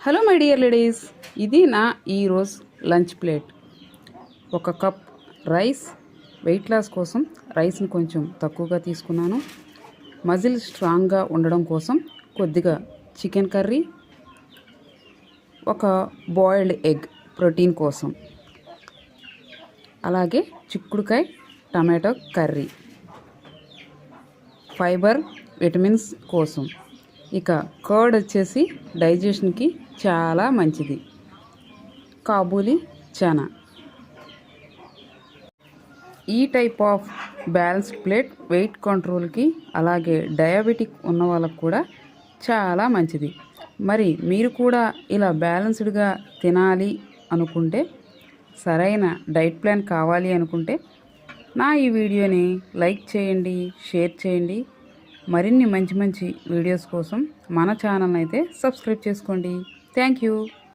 Hello my dear ladies, ఇది నా ఈరోజు లంచ్ ప్లేట్. ఒక కప్ రైస్. వెయిట్ లాస్ కోసం రైస్ని కొంచెం తక్కువగా తీసుకున్నాను. మజిల్ స్ట్రాంగ్గా ఉండడం కోసం కొద్దిగా చికెన్ కర్రీ, ఒక బాయిల్డ్ ఎగ్ ప్రోటీన్ కోసం, అలాగే చిక్కుడుకాయ టమాటో కర్రీ ఫైబర్ విటమిన్స్ కోసం. ఇక కర్డ్ వచ్చేసి డైజెషన్కి చాలా మంచిది. కాబూలీ చనా. ఈ type of balanced plate weight కంట్రోల్కి అలాగే డయాబెటిక్ ఉన్న వాళ్ళకు కూడా చాలా మంచిది. మరి మీరు కూడా ఇలా బ్యాలెన్స్డ్గా తినాలి అనుకుంటే, సరైన డైట్ ప్లాన్ కావాలి అనుకుంటే నా ఈ వీడియోని లైక్ చేయండి, షేర్ చేయండి. మరిన్ని మంచి మంచి వీడియోస్ కోసం మన ఛానల్ని అయితే సబ్స్క్రైబ్ చేసుకోండి. Thank you.